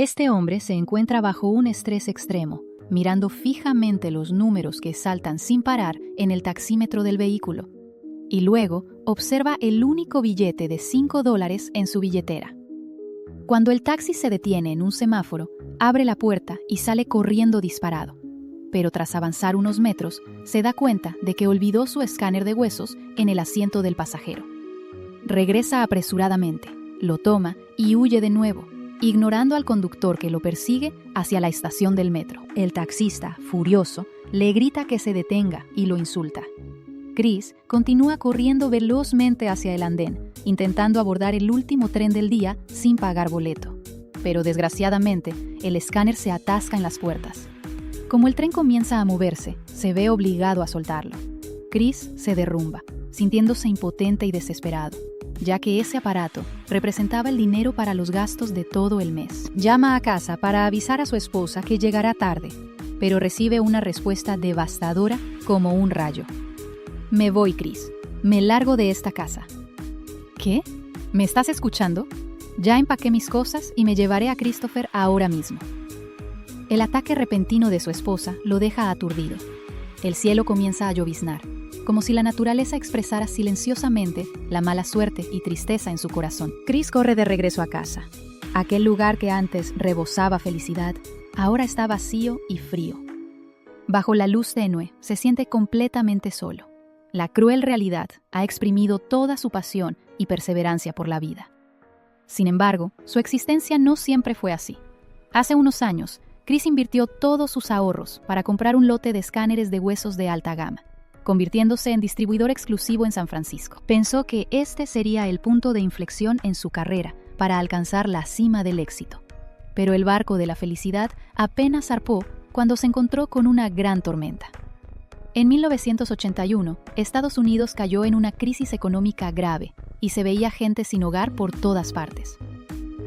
Este hombre se encuentra bajo un estrés extremo, mirando fijamente los números que saltan sin parar en el taxímetro del vehículo. Y luego observa el único billete de $5 en su billetera. Cuando el taxi se detiene en un semáforo, abre la puerta y sale corriendo disparado. Pero tras avanzar unos metros, se da cuenta de que olvidó su escáner de huesos en el asiento del pasajero. Regresa apresuradamente, lo toma y huye de nuevo, ignorando al conductor que lo persigue hacia la estación del metro. El taxista, furioso, le grita que se detenga y lo insulta. Chris continúa corriendo velozmente hacia el andén, intentando abordar el último tren del día sin pagar boleto. Pero desgraciadamente, el escáner se atasca en las puertas. Como el tren comienza a moverse, se ve obligado a soltarlo. Chris se derrumba, sintiéndose impotente y desesperado, ya que ese aparato representaba el dinero para los gastos de todo el mes. Llama a casa para avisar a su esposa que llegará tarde, pero recibe una respuesta devastadora como un rayo. Me voy, Chris. Me largo de esta casa. ¿Qué? ¿Me estás escuchando? Ya empaqué mis cosas y me llevaré a Christopher ahora mismo. El ataque repentino de su esposa lo deja aturdido. El cielo comienza a lloviznar, como si la naturaleza expresara silenciosamente la mala suerte y tristeza en su corazón. Chris corre de regreso a casa. Aquel lugar que antes rebosaba felicidad, ahora está vacío y frío. Bajo la luz tenue, se siente completamente solo. La cruel realidad ha exprimido toda su pasión y perseverancia por la vida. Sin embargo, su existencia no siempre fue así. Hace unos años, Chris invirtió todos sus ahorros para comprar un lote de escáneres de huesos de alta gama, convirtiéndose en distribuidor exclusivo en San Francisco. Pensó que este sería el punto de inflexión en su carrera para alcanzar la cima del éxito. Pero el barco de la felicidad apenas zarpó cuando se encontró con una gran tormenta. En 1981, Estados Unidos cayó en una crisis económica grave y se veía gente sin hogar por todas partes.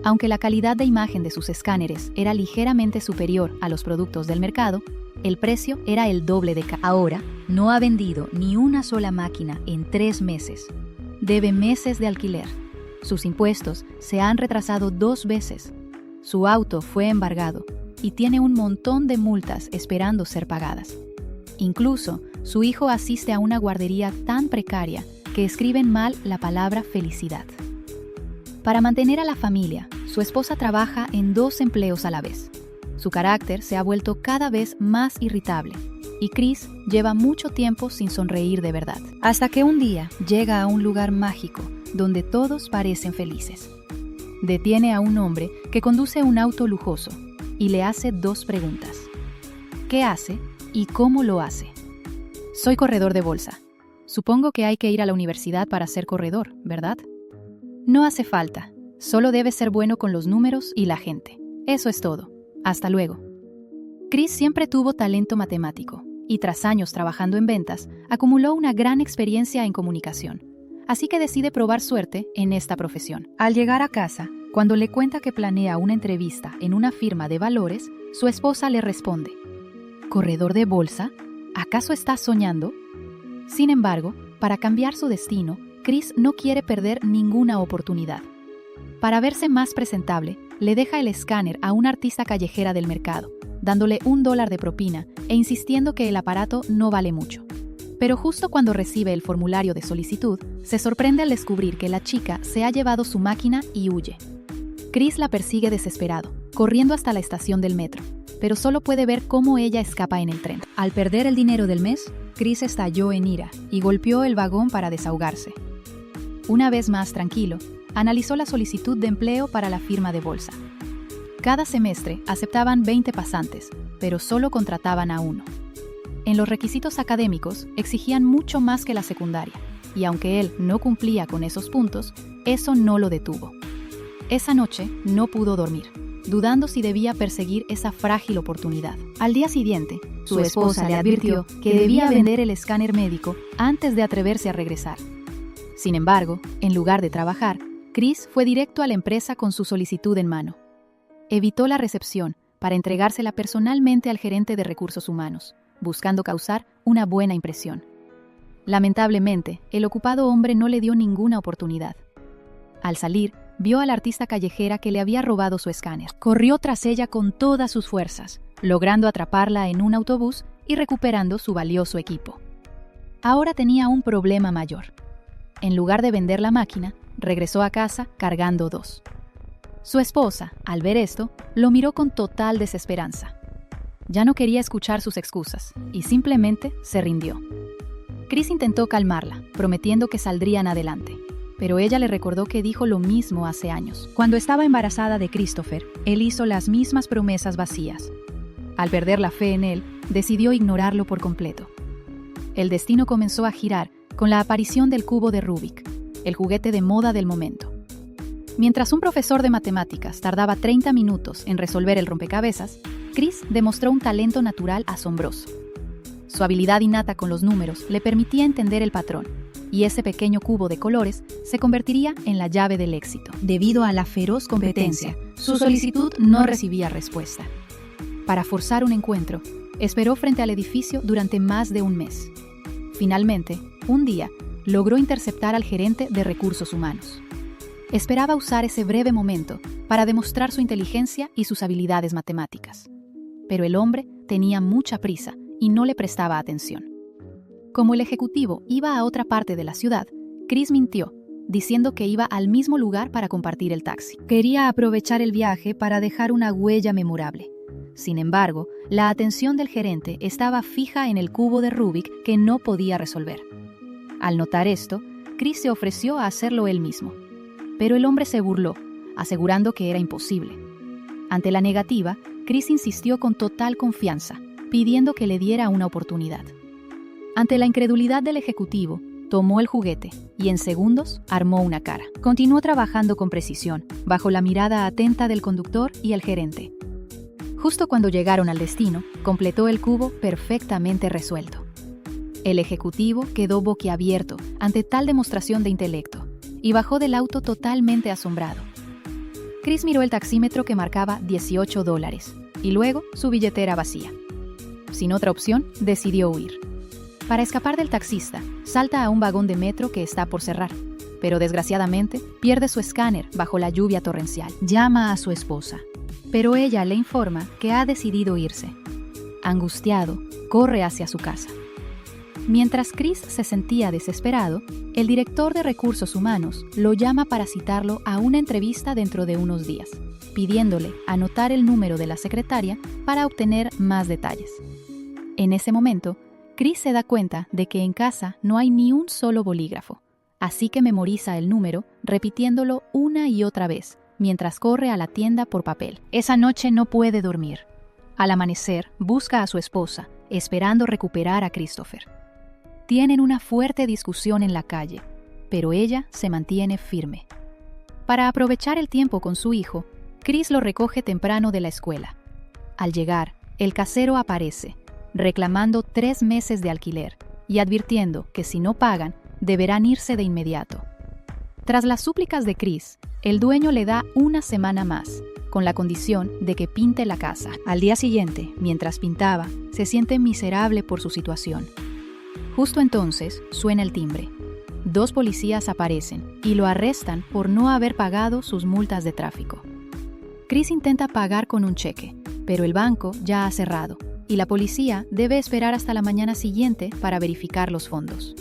Aunque la calidad de imagen de sus escáneres era ligeramente superior a los productos del mercado, el precio era el doble de caro. Ahora, no ha vendido ni una sola máquina en 3 meses. Debe meses de alquiler. Sus impuestos se han retrasado 2 veces. Su auto fue embargado y tiene un montón de multas esperando ser pagadas. Incluso, su hijo asiste a una guardería tan precaria que escriben mal la palabra felicidad. Para mantener a la familia, su esposa trabaja en 2 empleos a la vez. Su carácter se ha vuelto cada vez más irritable y Chris lleva mucho tiempo sin sonreír de verdad. Hasta que un día llega a un lugar mágico donde todos parecen felices. Detiene a un hombre que conduce un auto lujoso y le hace 2 preguntas. ¿Qué hace y cómo lo hace? Soy corredor de bolsa. Supongo que hay que ir a la universidad para ser corredor, ¿verdad? No hace falta. Solo debes ser bueno con los números y la gente. Eso es todo. Hasta luego. Chris siempre tuvo talento matemático y tras años trabajando en ventas, acumuló una gran experiencia en comunicación. Así que decide probar suerte en esta profesión. Al llegar a casa, cuando le cuenta que planea una entrevista en una firma de valores, su esposa le responde: ¿corredor de bolsa? ¿Acaso estás soñando? Sin embargo, para cambiar su destino, Chris no quiere perder ninguna oportunidad. Para verse más presentable, le deja el escáner a una artista callejera del mercado, dándole $1 de propina e insistiendo que el aparato no vale mucho. Pero justo cuando recibe el formulario de solicitud, se sorprende al descubrir que la chica se ha llevado su máquina y huye. Chris la persigue desesperado, corriendo hasta la estación del metro, pero solo puede ver cómo ella escapa en el tren. Al perder el dinero del mes, Chris estalló en ira y golpeó el vagón para desahogarse. Una vez más tranquilo, analizó la solicitud de empleo para la firma de bolsa. Cada semestre aceptaban 20 pasantes, pero solo contrataban a 1. En los requisitos académicos exigían mucho más que la secundaria, y aunque él no cumplía con esos puntos, eso no lo detuvo. Esa noche no pudo dormir, dudando si debía perseguir esa frágil oportunidad. Al día siguiente, su esposa le advirtió que debía vender el escáner médico antes de atreverse a regresar. Sin embargo, en lugar de trabajar, Chris fue directo a la empresa con su solicitud en mano. Evitó la recepción para entregársela personalmente al gerente de recursos humanos, buscando causar una buena impresión. Lamentablemente, el ocupado hombre no le dio ninguna oportunidad. Al salir, vio a la artista callejera que le había robado su escáner. Corrió tras ella con todas sus fuerzas, logrando atraparla en un autobús y recuperando su valioso equipo. Ahora tenía un problema mayor. En lugar de vender la máquina, regresó a casa cargando 2. Su esposa, al ver esto, lo miró con total desesperanza. Ya no quería escuchar sus excusas y simplemente se rindió. Chris intentó calmarla, prometiendo que saldrían adelante, pero ella le recordó que dijo lo mismo hace años. Cuando estaba embarazada de Christopher, él hizo las mismas promesas vacías. Al perder la fe en él, decidió ignorarlo por completo. El destino comenzó a girar con la aparición del cubo de Rubik, el juguete de moda del momento. Mientras un profesor de matemáticas tardaba 30 minutos en resolver el rompecabezas, Chris demostró un talento natural asombroso. Su habilidad innata con los números le permitía entender el patrón, y ese pequeño cubo de colores se convertiría en la llave del éxito. Debido a la feroz competencia, su solicitud no recibía respuesta. Para forzar un encuentro, esperó frente al edificio durante más de un mes. Finalmente, un día, logró interceptar al gerente de recursos humanos. Esperaba usar ese breve momento para demostrar su inteligencia y sus habilidades matemáticas. Pero el hombre tenía mucha prisa y no le prestaba atención. Como el ejecutivo iba a otra parte de la ciudad, Chris mintió, diciendo que iba al mismo lugar para compartir el taxi. Quería aprovechar el viaje para dejar una huella memorable. Sin embargo, la atención del gerente estaba fija en el cubo de Rubik que no podía resolver. Al notar esto, Chris se ofreció a hacerlo él mismo. Pero el hombre se burló, asegurando que era imposible. Ante la negativa, Chris insistió con total confianza, pidiendo que le diera una oportunidad. Ante la incredulidad del ejecutivo, tomó el juguete y en segundos armó una cara. Continuó trabajando con precisión, bajo la mirada atenta del conductor y el gerente. Justo cuando llegaron al destino, completó el cubo perfectamente resuelto. El ejecutivo quedó boquiabierto ante tal demostración de intelecto y bajó del auto totalmente asombrado. Chris miró el taxímetro que marcaba $18 y luego su billetera vacía. Sin otra opción, decidió huir. Para escapar del taxista, salta a un vagón de metro que está por cerrar, pero desgraciadamente pierde su escáner bajo la lluvia torrencial. Llama a su esposa, pero ella le informa que ha decidido irse. Angustiado, corre hacia su casa. Mientras Chris se sentía desesperado, el director de recursos humanos lo llama para citarlo a una entrevista dentro de unos días, pidiéndole anotar el número de la secretaria para obtener más detalles. En ese momento, Chris se da cuenta de que en casa no hay ni un solo bolígrafo, así que memoriza el número repitiéndolo una y otra vez, mientras corre a la tienda por papel. Esa noche no puede dormir. Al amanecer, busca a su esposa, esperando recuperar a Christopher. Tienen una fuerte discusión en la calle, pero ella se mantiene firme. Para aprovechar el tiempo con su hijo, Chris lo recoge temprano de la escuela. Al llegar, el casero aparece, reclamando 3 meses de alquiler y advirtiendo que si no pagan, deberán irse de inmediato. Tras las súplicas de Chris, el dueño le da una semana más, con la condición de que pinte la casa. Al día siguiente, mientras pintaba, se siente miserable por su situación. Justo entonces suena el timbre. 2 policías aparecen y lo arrestan por no haber pagado sus multas de tráfico. Chris intenta pagar con un cheque, pero el banco ya ha cerrado y la policía debe esperar hasta la mañana siguiente para verificar los fondos.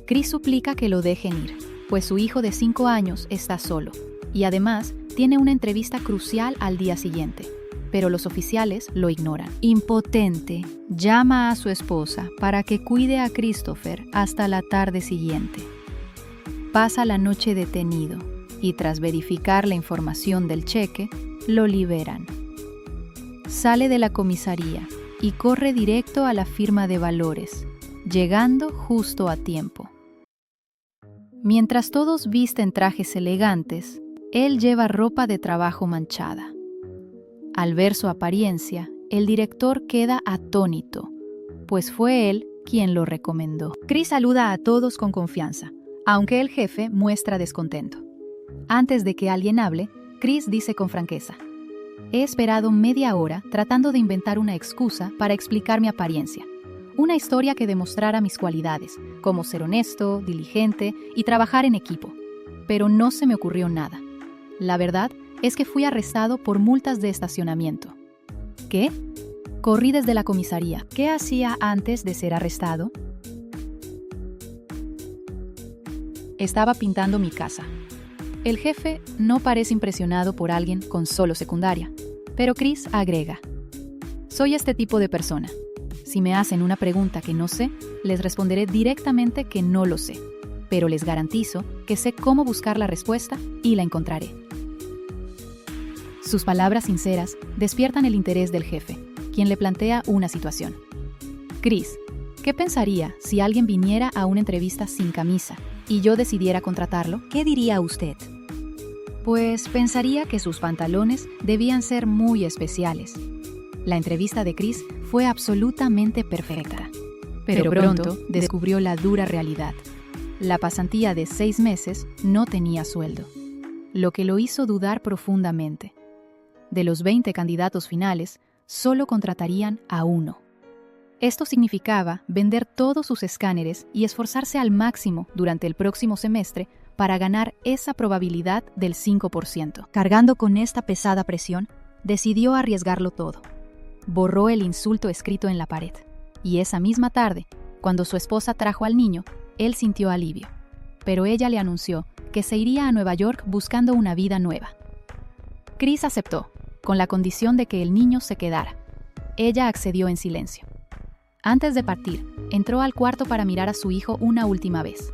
Chris suplica que lo dejen ir, pues su hijo de 5 años está solo y además tiene una entrevista crucial al día siguiente. Pero los oficiales lo ignoran. Impotente, llama a su esposa para que cuide a Christopher hasta la tarde siguiente. Pasa la noche detenido y tras verificar la información del cheque, lo liberan. Sale de la comisaría y corre directo a la firma de valores, llegando justo a tiempo. Mientras todos visten trajes elegantes, él lleva ropa de trabajo manchada. Al ver su apariencia, el director queda atónito, pues fue él quien lo recomendó. Chris saluda a todos con confianza, aunque el jefe muestra descontento. Antes de que alguien hable, Chris dice con franqueza: «He esperado media hora tratando de inventar una excusa para explicar mi apariencia. Una historia que demostrara mis cualidades, como ser honesto, diligente y trabajar en equipo. Pero no se me ocurrió nada. La verdad es que fui arrestado por multas de estacionamiento. ¿Qué? Corrí desde la comisaría. ¿Qué hacía antes de ser arrestado? Estaba pintando mi casa. El jefe no parece impresionado por alguien con solo secundaria, pero Chris agrega: soy este tipo de persona. Si me hacen una pregunta que no sé, les responderé directamente que no lo sé, pero les garantizo que sé cómo buscar la respuesta y la encontraré. Sus palabras sinceras despiertan el interés del jefe, quien le plantea una situación. Chris, ¿qué pensaría si alguien viniera a una entrevista sin camisa y yo decidiera contratarlo? ¿Qué diría usted? Pues pensaría que sus pantalones debían ser muy especiales. La entrevista de Chris fue absolutamente perfecta. Pero pronto descubrió la dura realidad. La pasantía de 6 meses no tenía sueldo, lo que lo hizo dudar profundamente. De los 20 candidatos finales, solo contratarían a 1. Esto significaba vender todos sus escáneres y esforzarse al máximo durante el próximo semestre para ganar esa probabilidad del 5%. Cargando con esta pesada presión, decidió arriesgarlo todo. Borró el insulto escrito en la pared, y esa misma tarde, cuando su esposa trajo al niño, él sintió alivio. Pero ella le anunció que se iría a Nueva York buscando una vida nueva. Chris aceptó, con la condición de que el niño se quedara. Ella accedió en silencio. Antes de partir, entró al cuarto para mirar a su hijo una última vez.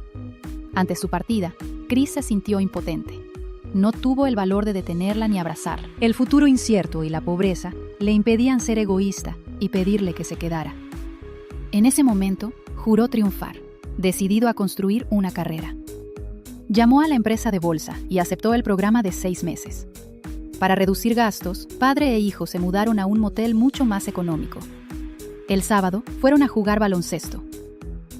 Ante su partida, Chris se sintió impotente. No tuvo el valor de detenerla ni abrazarla. El futuro incierto y la pobreza le impedían ser egoísta y pedirle que se quedara. En ese momento, juró triunfar, decidido a construir una carrera. Llamó a la empresa de bolsa y aceptó el programa de 6 meses. Para reducir gastos, padre e hijo se mudaron a un motel mucho más económico. El sábado fueron a jugar baloncesto.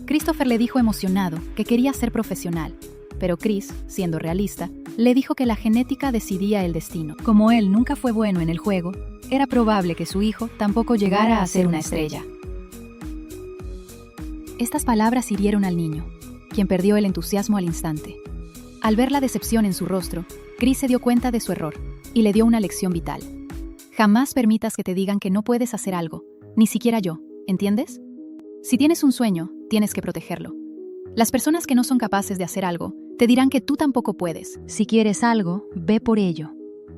Christopher le dijo emocionado que quería ser profesional, pero Chris, siendo realista, le dijo que la genética decidía el destino. Como él nunca fue bueno en el juego, era probable que su hijo tampoco llegara a ser una estrella. Estas palabras hirieron al niño, quien perdió el entusiasmo al instante. Al ver la decepción en su rostro, Chris se dio cuenta de su error y le dio una lección vital. Jamás permitas que te digan que no puedes hacer algo, ni siquiera yo, ¿entiendes? Si tienes un sueño, tienes que protegerlo. Las personas que no son capaces de hacer algo te dirán que tú tampoco puedes. Si quieres algo, ve por ello.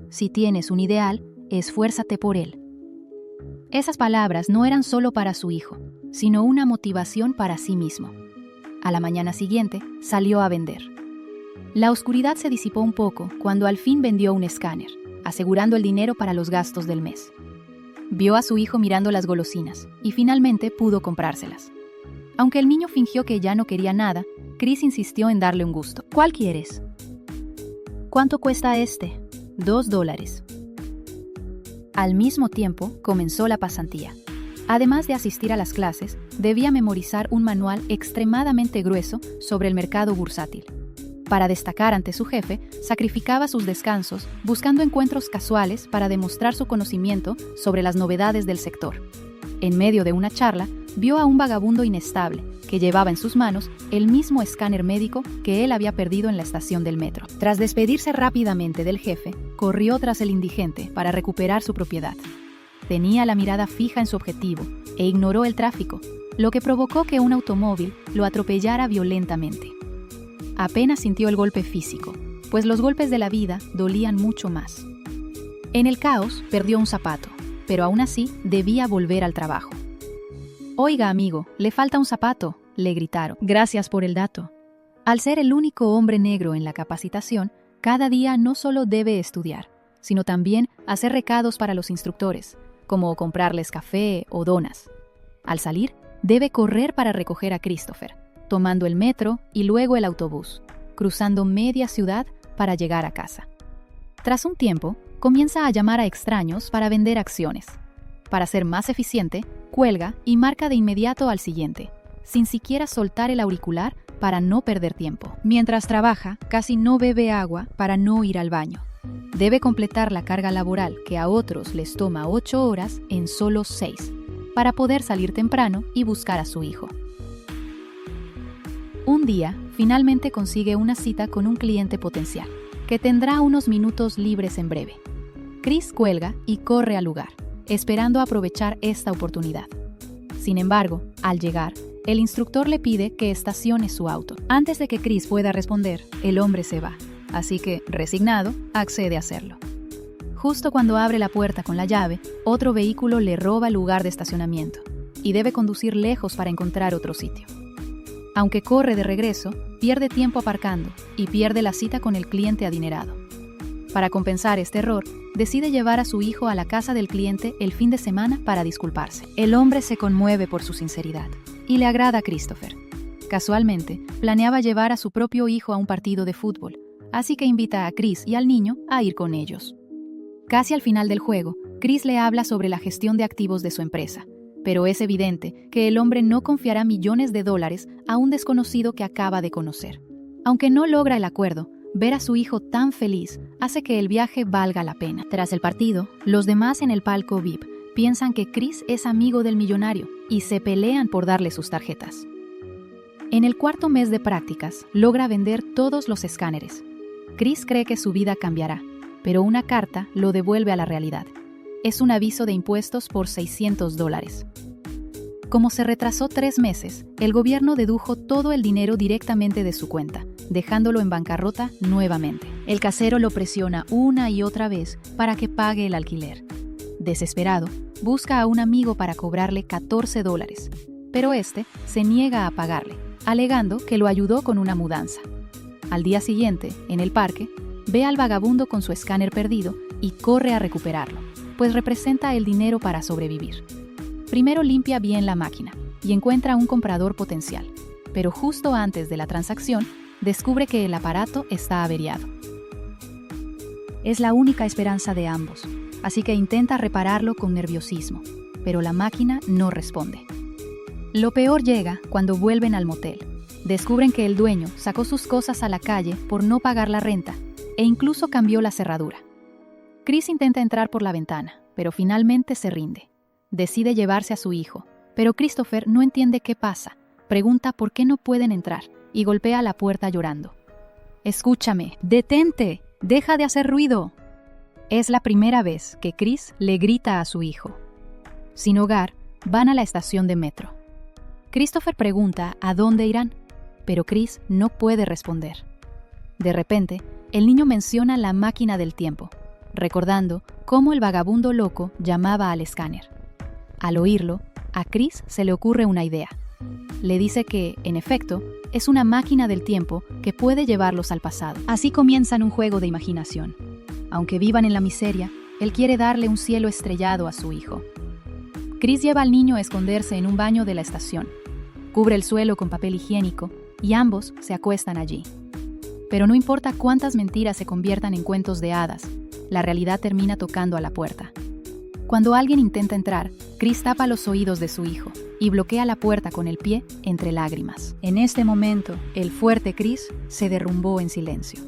Si tienes un ideal, esfuérzate por él. Esas palabras no eran solo para su hijo, sino una motivación para sí mismo. A la mañana siguiente, salió a vender. La oscuridad se disipó un poco cuando al fin vendió un escáner, asegurando el dinero para los gastos del mes. Vio a su hijo mirando las golosinas y finalmente pudo comprárselas. Aunque el niño fingió que ya no quería nada, Chris insistió en darle un gusto. ¿Cuál quieres? ¿Cuánto cuesta este? $2. Al mismo tiempo, comenzó la pasantía. Además de asistir a las clases, debía memorizar un manual extremadamente grueso sobre el mercado bursátil. Para destacar ante su jefe, sacrificaba sus descansos buscando encuentros casuales para demostrar su conocimiento sobre las novedades del sector. En medio de una charla, vio a un vagabundo inestable que llevaba en sus manos el mismo escáner médico que él había perdido en la estación del metro. Tras despedirse rápidamente del jefe, corrió tras el indigente para recuperar su propiedad. Tenía la mirada fija en su objetivo e ignoró el tráfico, lo que provocó que un automóvil lo atropellara violentamente. Apenas sintió el golpe físico, pues los golpes de la vida dolían mucho más. En el caos, perdió un zapato, pero aún así debía volver al trabajo. «Oiga, amigo, le falta un zapato», le gritaron. «Gracias por el dato». Al ser el único hombre negro en la capacitación, cada día no solo debe estudiar, sino también hacer recados para los instructores, como comprarles café o donas. Al salir, debe correr para recoger a Christopher, tomando el metro y luego el autobús, cruzando media ciudad para llegar a casa. Tras un tiempo, comienza a llamar a extraños para vender acciones. Para ser más eficiente, cuelga y marca de inmediato al siguiente, sin siquiera soltar el auricular para no perder tiempo. Mientras trabaja, casi no bebe agua para no ir al baño. Debe completar la carga laboral que a otros les toma 8 horas en solo 6, para poder salir temprano y buscar a su hijo. Un día, finalmente consigue una cita con un cliente potencial, que tendrá unos minutos libres en breve. Chris cuelga y corre al lugar, esperando aprovechar esta oportunidad. Sin embargo, al llegar, el instructor le pide que estacione su auto. Antes de que Chris pueda responder, el hombre se va, así que, resignado, accede a hacerlo. Justo cuando abre la puerta con la llave, otro vehículo le roba el lugar de estacionamiento y debe conducir lejos para encontrar otro sitio. Aunque corre de regreso, pierde tiempo aparcando y pierde la cita con el cliente adinerado. Para compensar este error, decide llevar a su hijo a la casa del cliente el fin de semana para disculparse. El hombre se conmueve por su sinceridad y le agrada a Christopher. Casualmente, planeaba llevar a su propio hijo a un partido de fútbol, así que invita a Chris y al niño a ir con ellos. Casi al final del juego, Chris le habla sobre la gestión de activos de su empresa, pero es evidente que el hombre no confiará millones de dólares a un desconocido que acaba de conocer. Aunque no logra el acuerdo, ver a su hijo tan feliz hace que el viaje valga la pena. Tras el partido, los demás en el palco VIP piensan que Chris es amigo del millonario y se pelean por darle sus tarjetas. En el cuarto mes de prácticas, logra vender todos los escáneres. Chris cree que su vida cambiará, pero una carta lo devuelve a la realidad. Es un aviso de impuestos por $600. Como se retrasó 3 meses, el gobierno dedujo todo el dinero directamente de su cuenta, dejándolo en bancarrota nuevamente. El casero lo presiona una y otra vez para que pague el alquiler. Desesperado, busca a un amigo para cobrarle $14, pero este se niega a pagarle, alegando que lo ayudó con una mudanza. Al día siguiente, en el parque, ve al vagabundo con su escáner perdido y corre a recuperarlo, pues representa el dinero para sobrevivir. Primero limpia bien la máquina y encuentra un comprador potencial, pero justo antes de la transacción, descubre que el aparato está averiado. Es la única esperanza de ambos, así que intenta repararlo con nerviosismo, pero la máquina no responde. Lo peor llega cuando vuelven al motel. Descubren que el dueño sacó sus cosas a la calle por no pagar la renta e incluso cambió la cerradura. Chris intenta entrar por la ventana, pero finalmente se rinde. Decide llevarse a su hijo, pero Christopher no entiende qué pasa, pregunta por qué no pueden entrar y golpea la puerta llorando. «Escúchame, detente, deja de hacer ruido». Es la primera vez que Chris le grita a su hijo. Sin hogar, van a la estación de metro. Christopher pregunta a dónde irán, pero Chris no puede responder. De repente, el niño menciona la máquina del tiempo, recordando cómo el vagabundo loco llamaba al escáner. Al oírlo, a Chris se le ocurre una idea. Le dice que, en efecto, es una máquina del tiempo que puede llevarlos al pasado. Así comienzan un juego de imaginación. Aunque vivan en la miseria, él quiere darle un cielo estrellado a su hijo. Chris lleva al niño a esconderse en un baño de la estación. Cubre el suelo con papel higiénico y ambos se acuestan allí. Pero no importa cuántas mentiras se conviertan en cuentos de hadas, la realidad termina tocando a la puerta. Cuando alguien intenta entrar, Chris tapa los oídos de su hijo y bloquea la puerta con el pie entre lágrimas. En este momento, el fuerte Chris se derrumbó en silencio.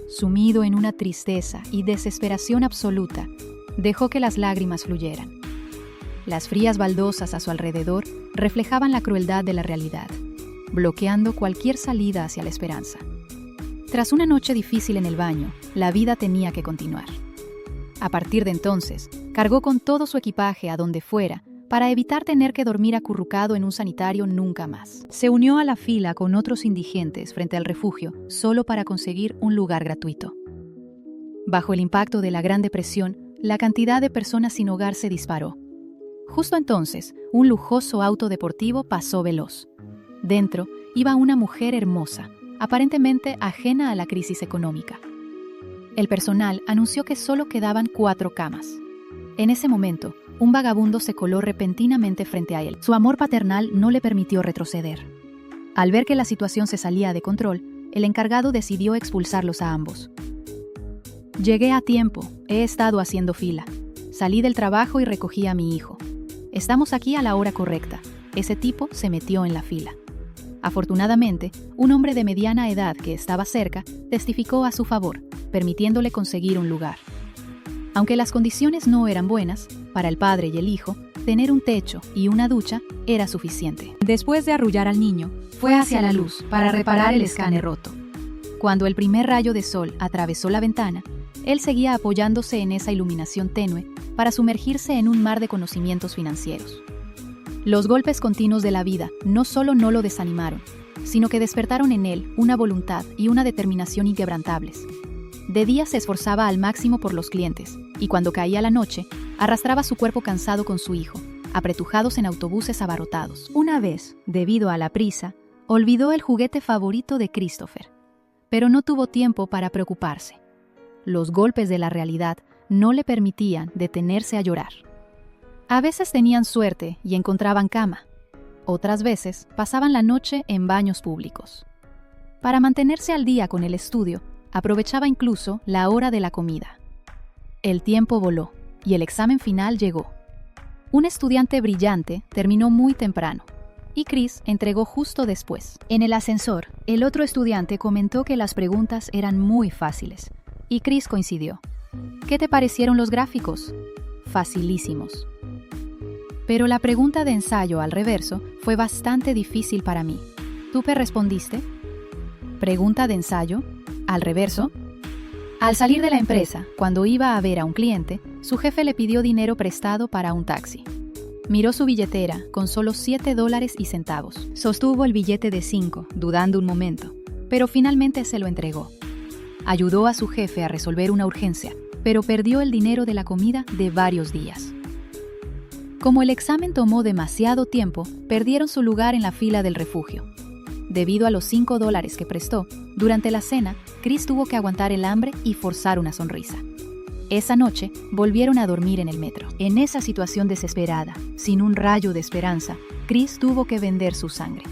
Sumido en una tristeza y desesperación absoluta, dejó que las lágrimas fluyeran. Las frías baldosas a su alrededor reflejaban la crueldad de la realidad, bloqueando cualquier salida hacia la esperanza. Tras una noche difícil en el baño, la vida tenía que continuar. A partir de entonces, cargó con todo su equipaje a donde fuera para evitar tener que dormir acurrucado en un sanitario nunca más. Se unió a la fila con otros indigentes frente al refugio solo para conseguir un lugar gratuito. Bajo el impacto de la Gran Depresión, la cantidad de personas sin hogar se disparó. Justo entonces, un lujoso auto deportivo pasó veloz. Dentro iba una mujer hermosa, aparentemente ajena a la crisis económica. El personal anunció que solo quedaban 4 camas. En ese momento, un vagabundo se coló repentinamente frente a él. Su amor paternal no le permitió retroceder. Al ver que la situación se salía de control, el encargado decidió expulsarlos a ambos. «Llegué a tiempo, he estado haciendo fila. Salí del trabajo y recogí a mi hijo. Estamos aquí a la hora correcta. Ese tipo se metió en la fila». Afortunadamente, un hombre de mediana edad que estaba cerca testificó a su favor, permitiéndole conseguir un lugar. Aunque las condiciones no eran buenas, para el padre y el hijo, tener un techo y una ducha era suficiente. Después de arrullar al niño, fue hacia la luz para reparar el escáner roto. Cuando el primer rayo de sol atravesó la ventana, él seguía apoyándose en esa iluminación tenue para sumergirse en un mar de conocimientos financieros. Los golpes continuos de la vida no solo no lo desanimaron, sino que despertaron en él una voluntad y una determinación inquebrantables. De día se esforzaba al máximo por los clientes, y cuando caía la noche, arrastraba su cuerpo cansado con su hijo, apretujados en autobuses abarrotados. Una vez, debido a la prisa, olvidó el juguete favorito de Christopher, pero no tuvo tiempo para preocuparse. Los golpes de la realidad no le permitían detenerse a llorar. A veces tenían suerte y encontraban cama. Otras veces pasaban la noche en baños públicos. Para mantenerse al día con el estudio, aprovechaba incluso la hora de la comida. El tiempo voló y el examen final llegó. Un estudiante brillante terminó muy temprano y Chris entregó justo después. En el ascensor, el otro estudiante comentó que las preguntas eran muy fáciles y Chris coincidió. ¿Qué te parecieron los gráficos? Facilísimos. Pero la pregunta de ensayo al reverso fue bastante difícil para mí. ¿Tú qué respondiste? Pregunta de ensayo al reverso. Al salir de la empresa, cuando iba a ver a un cliente, su jefe le pidió dinero prestado para un taxi. Miró su billetera con solo $7.00. Sostuvo el billete de 5, dudando un momento, pero finalmente se lo entregó. Ayudó a su jefe a resolver una urgencia, pero perdió el dinero de la comida de varios días. Como el examen tomó demasiado tiempo, perdieron su lugar en la fila del refugio. Debido a los $5 que prestó, durante la cena, Chris tuvo que aguantar el hambre y forzar una sonrisa. Esa noche, volvieron a dormir en el metro. En esa situación desesperada, sin un rayo de esperanza, Chris tuvo que vender su sangre.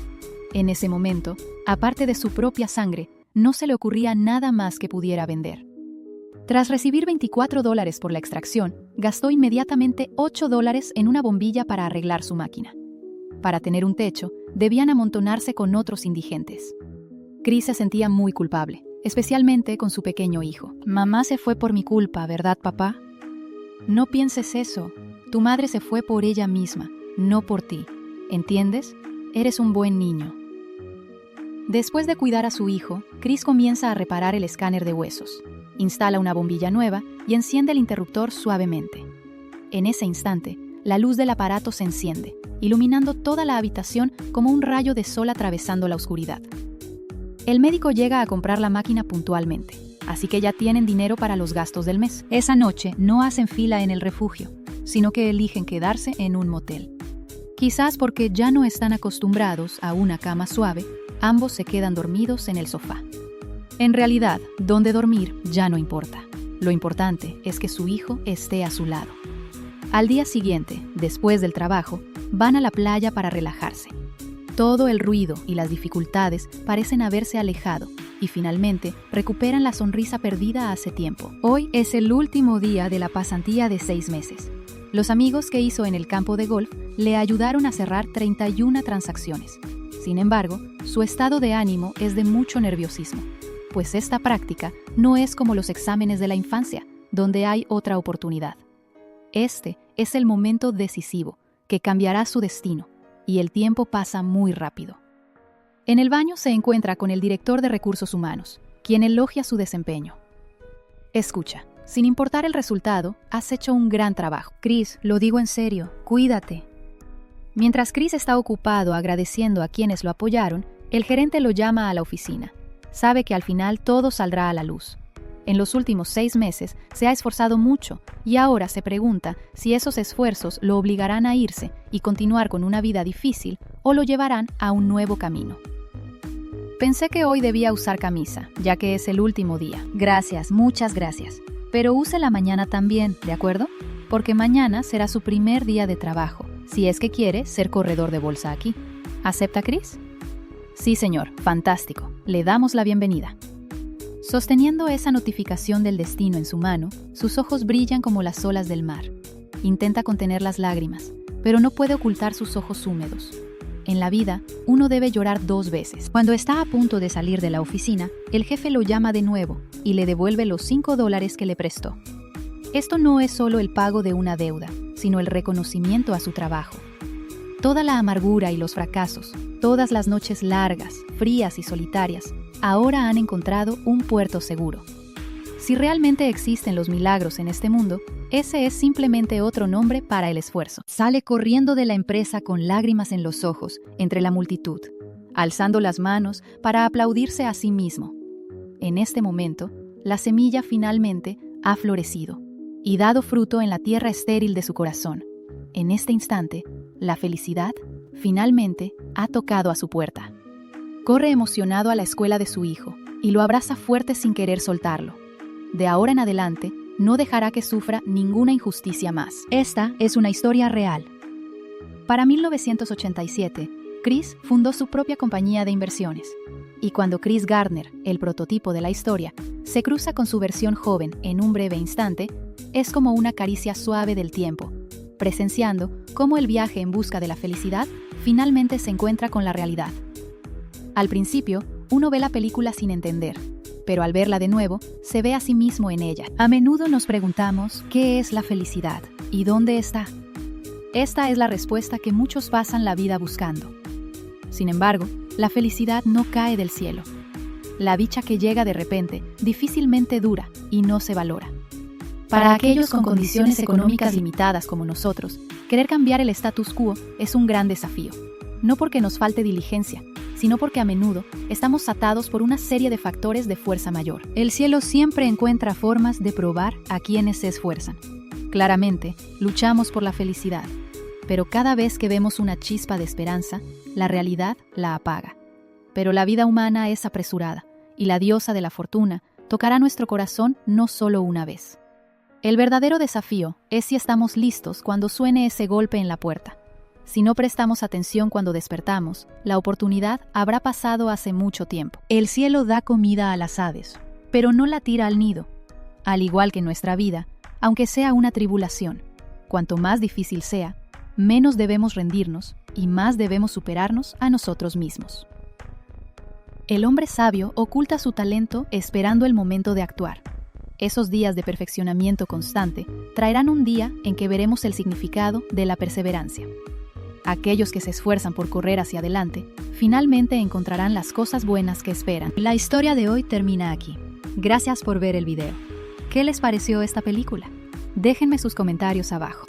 En ese momento, aparte de su propia sangre, no se le ocurría nada más que pudiera vender. Tras recibir $24 por la extracción, gastó inmediatamente $8 en una bombilla para arreglar su máquina. Para tener un techo, debían amontonarse con otros indigentes. Chris se sentía muy culpable, especialmente con su pequeño hijo. Mamá se fue por mi culpa, ¿verdad, papá? No pienses eso. Tu madre se fue por ella misma, no por ti. ¿Entiendes? Eres un buen niño. Después de cuidar a su hijo, Chris comienza a reparar el escáner de huesos. Instala una bombilla nueva y enciende el interruptor suavemente. En ese instante, la luz del aparato se enciende, iluminando toda la habitación como un rayo de sol atravesando la oscuridad. El médico llega a comprar la máquina puntualmente, así que ya tienen dinero para los gastos del mes. Esa noche no hacen fila en el refugio, sino que eligen quedarse en un motel. Quizás porque ya no están acostumbrados a una cama suave, ambos se quedan dormidos en el sofá. En realidad, dónde dormir ya no importa. Lo importante es que su hijo esté a su lado. Al día siguiente, después del trabajo, van a la playa para relajarse. Todo el ruido y las dificultades parecen haberse alejado y finalmente recuperan la sonrisa perdida hace tiempo. Hoy es el último día de la pasantía de 6 meses. Los amigos que hizo en el campo de golf le ayudaron a cerrar 31 transacciones. Sin embargo, su estado de ánimo es de mucho nerviosismo, pues esta práctica no es como los exámenes de la infancia, donde hay otra oportunidad. Este es el momento decisivo que cambiará su destino, y el tiempo pasa muy rápido. En el baño se encuentra con el director de recursos humanos, quien elogia su desempeño. Escucha, sin importar el resultado, has hecho un gran trabajo. Chris, lo digo en serio, cuídate. Mientras Chris está ocupado agradeciendo a quienes lo apoyaron, el gerente lo llama a la oficina. Sabe que al final todo saldrá a la luz. En los últimos 6 meses se ha esforzado mucho y ahora se pregunta si esos esfuerzos lo obligarán a irse y continuar con una vida difícil o lo llevarán a un nuevo camino. Pensé que hoy debía usar camisa, ya que es el último día. Gracias, muchas gracias. Pero use la mañana también, ¿de acuerdo? Porque mañana será su primer día de trabajo, si es que quiere ser corredor de bolsa aquí. ¿Acepta, Chris? Sí, señor, fantástico. Le damos la bienvenida. Sosteniendo esa notificación del destino en su mano, sus ojos brillan como las olas del mar. Intenta contener las lágrimas, pero no puede ocultar sus ojos húmedos. En la vida, uno debe llorar 2 veces. Cuando está a punto de salir de la oficina, el jefe lo llama de nuevo y le devuelve los $5 que le prestó. Esto no es solo el pago de una deuda, sino el reconocimiento a su trabajo. Toda la amargura y los fracasos, Todas las noches largas, frías y solitarias, ahora han encontrado un puerto seguro. Si realmente existen los milagros en este mundo, ese es simplemente otro nombre para el esfuerzo. Sale corriendo de la empresa con lágrimas en los ojos, entre la multitud, alzando las manos para aplaudirse a sí mismo. En este momento, la semilla finalmente ha florecido y dado fruto en la tierra estéril de su corazón. En este instante, la felicidad finalmente ha tocado a su puerta. Corre emocionado a la escuela de su hijo y lo abraza fuerte sin querer soltarlo. De ahora en adelante, no dejará que sufra ninguna injusticia más. Esta es una historia real. Para 1987, Chris fundó su propia compañía de inversiones. Y cuando Chris Gardner, el prototipo de la historia, se cruza con su versión joven en un breve instante, es como una caricia suave del tiempo, presenciando cómo el viaje en busca de la felicidad finalmente se encuentra con la realidad. Al principio, uno ve la película sin entender, pero al verla de nuevo, se ve a sí mismo en ella. A menudo nos preguntamos qué es la felicidad y dónde está. Esta es la respuesta que muchos pasan la vida buscando. Sin embargo, la felicidad no cae del cielo. La dicha que llega de repente difícilmente dura y no se valora. Para aquellos con condiciones económicas limitadas como nosotros, querer cambiar el status quo es un gran desafío. No porque nos falte diligencia, sino porque a menudo estamos atados por una serie de factores de fuerza mayor. El cielo siempre encuentra formas de probar a quienes se esfuerzan. Claramente, luchamos por la felicidad, pero cada vez que vemos una chispa de esperanza, la realidad la apaga. Pero la vida humana es apresurada, y la diosa de la fortuna tocará nuestro corazón no solo una vez. El verdadero desafío es si estamos listos cuando suene ese golpe en la puerta. Si no prestamos atención cuando despertamos, la oportunidad habrá pasado hace mucho tiempo. El cielo da comida a las aves, pero no la tira al nido. Al igual que nuestra vida, aunque sea una tribulación, cuanto más difícil sea, menos debemos rendirnos y más debemos superarnos a nosotros mismos. El hombre sabio oculta su talento esperando el momento de actuar. Esos días de perfeccionamiento constante traerán un día en que veremos el significado de la perseverancia. Aquellos que se esfuerzan por correr hacia adelante, finalmente encontrarán las cosas buenas que esperan. La historia de hoy termina aquí. Gracias por ver el video. ¿Qué les pareció esta película? Déjenme sus comentarios abajo.